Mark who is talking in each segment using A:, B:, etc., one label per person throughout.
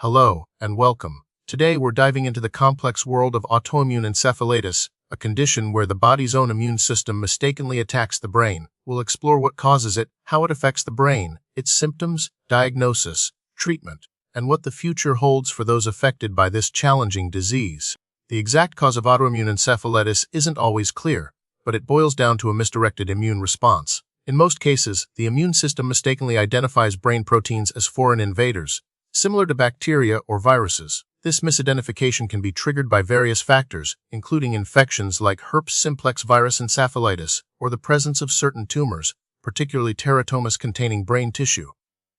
A: Hello, and welcome. Today we're diving into the complex world of autoimmune encephalitis, a condition where the body's own immune system mistakenly attacks the brain. We'll explore what causes it, how it affects the brain, its symptoms, diagnosis, treatment, and what the future holds for those affected by this challenging disease. The exact cause of autoimmune encephalitis isn't always clear, but it boils down to a misdirected immune response. In most cases, the immune system mistakenly identifies brain proteins as foreign invaders, similar to bacteria or viruses. This misidentification can be triggered by various factors, including infections like herpes simplex virus encephalitis or the presence of certain tumors, particularly teratomas containing brain tissue.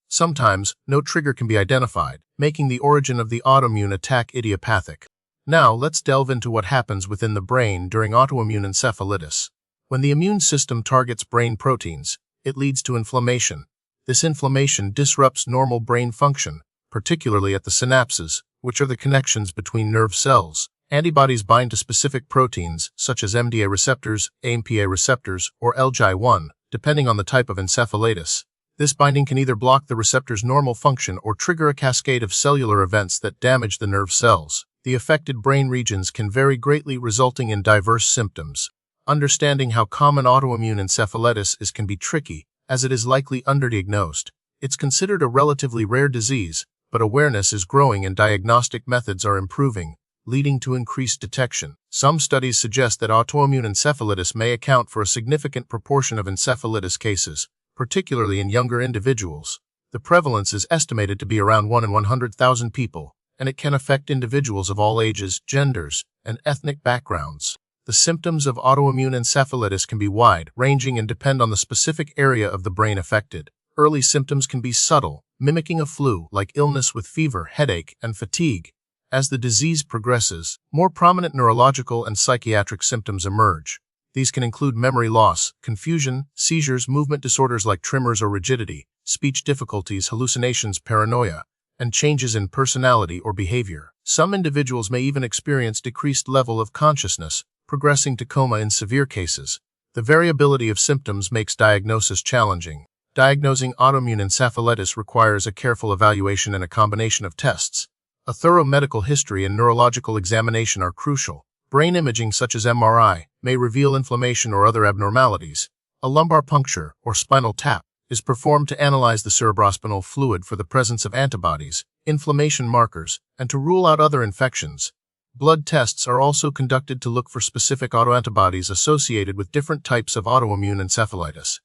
A: Sometimes, no trigger can be identified, making the origin of the autoimmune attack idiopathic. Now, let's delve into what happens within the brain during autoimmune encephalitis. When the immune system targets brain proteins, it leads to inflammation. This inflammation disrupts normal brain function, particularly at the synapses, which are the connections between nerve cells. Antibodies bind to specific proteins, such as MDA receptors, AMPA receptors, or LGI1, depending on the type of encephalitis. This binding can either block the receptor's normal function or trigger a cascade of cellular events that damage the nerve cells. The affected brain regions can vary greatly, resulting in diverse symptoms. Understanding how common autoimmune encephalitis can be tricky, as it is likely underdiagnosed. It's considered a relatively rare disease, but awareness is growing and diagnostic methods are improving, leading to increased detection. Some studies suggest that autoimmune encephalitis may account for a significant proportion of encephalitis cases, particularly in younger individuals. The prevalence is estimated to be around 1 in 100,000 people, and it can affect individuals of all ages, genders, and ethnic backgrounds. The symptoms of autoimmune encephalitis can be wide-ranging and depend on the specific area of the brain affected. Early symptoms can be subtle, mimicking a flu, like illness with fever, headache, and fatigue. As the disease progresses, more prominent neurological and psychiatric symptoms emerge. These can include memory loss, confusion, seizures, movement disorders like tremors or rigidity, speech difficulties, hallucinations, paranoia, and changes in personality or behavior. Some individuals may even experience decreased level of consciousness, progressing to coma in severe cases. The variability of symptoms makes diagnosis challenging. Diagnosing autoimmune encephalitis requires a careful evaluation and a combination of tests. A thorough medical history and neurological examination are crucial. Brain imaging such as MRI may reveal inflammation or other abnormalities. A lumbar puncture or spinal tap is performed to analyze the cerebrospinal fluid for the presence of antibodies, inflammation markers, and to rule out other infections. Blood tests are also conducted to look for specific autoantibodies associated with different types of autoimmune encephalitis.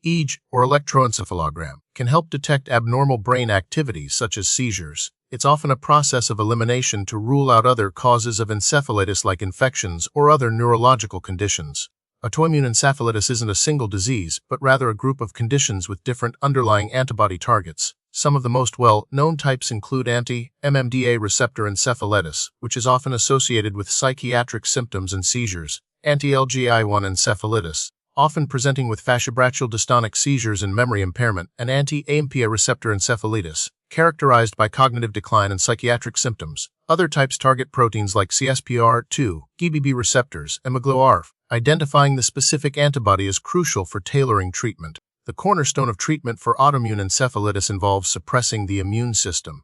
A: EEG, or electroencephalogram, can help detect abnormal brain activities such as seizures. It's often a process of elimination to rule out other causes of encephalitis like infections or other neurological conditions. Autoimmune encephalitis isn't a single disease, but rather a group of conditions with different underlying antibody targets. Some of the most well-known types include anti-MMDA receptor encephalitis, which is often associated with psychiatric symptoms and seizures, anti-LGI1 encephalitis, often presenting with fascibrachial dystonic seizures and memory impairment, and anti-AMPA receptor encephalitis, characterized by cognitive decline and psychiatric symptoms. Other types target proteins like CSPR2, GBB receptors, and MGLUR. Identifying the specific antibody is crucial for tailoring treatment. The cornerstone of treatment for autoimmune encephalitis involves suppressing the immune system.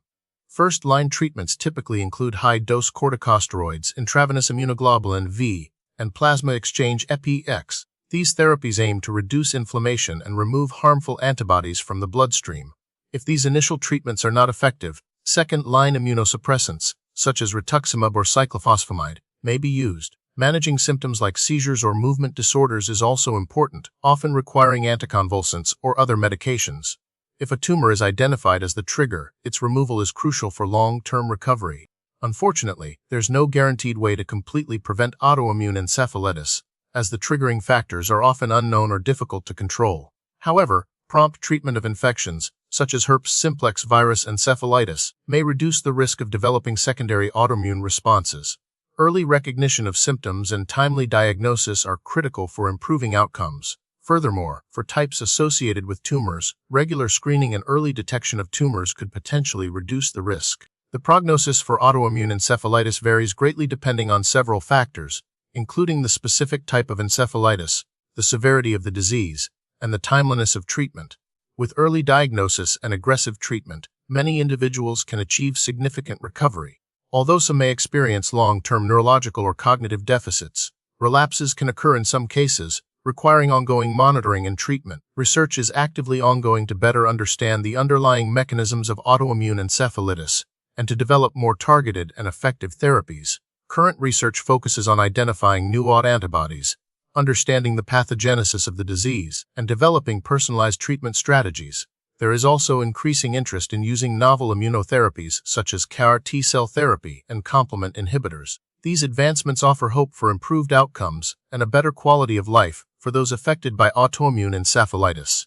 A: First-line treatments typically include high-dose corticosteroids, intravenous immunoglobulin V, and plasma exchange EPX. These therapies aim to reduce inflammation and remove harmful antibodies from the bloodstream. If these initial treatments are not effective, second-line immunosuppressants, such as rituximab or cyclophosphamide, may be used. Managing symptoms like seizures or movement disorders is also important, often requiring anticonvulsants or other medications. If a tumor is identified as the trigger, its removal is crucial for long-term recovery. Unfortunately, there's no guaranteed way to completely prevent autoimmune encephalitis, as the triggering factors are often unknown or difficult to control. However, prompt treatment of infections, such as herpes simplex virus encephalitis, may reduce the risk of developing secondary autoimmune responses. Early recognition of symptoms and timely diagnosis are critical for improving outcomes. Furthermore, for types associated with tumors, regular screening and early detection of tumors could potentially reduce the risk. The prognosis for autoimmune encephalitis varies greatly depending on several factors, including the specific type of encephalitis, the severity of the disease, and the timeliness of treatment. With early diagnosis and aggressive treatment, many individuals can achieve significant recovery. Although some may experience long-term neurological or cognitive deficits, relapses can occur in some cases, requiring ongoing monitoring and treatment. Research is actively ongoing to better understand the underlying mechanisms of autoimmune encephalitis and to develop more targeted and effective therapies. Current research focuses on identifying new autoantibodies, understanding the pathogenesis of the disease, and developing personalized treatment strategies. There is also increasing interest in using novel immunotherapies such as CAR T-cell therapy and complement inhibitors. These advancements offer hope for improved outcomes and a better quality of life for those affected by autoimmune encephalitis.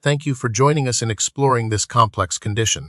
A: Thank you for joining us in exploring this complex condition.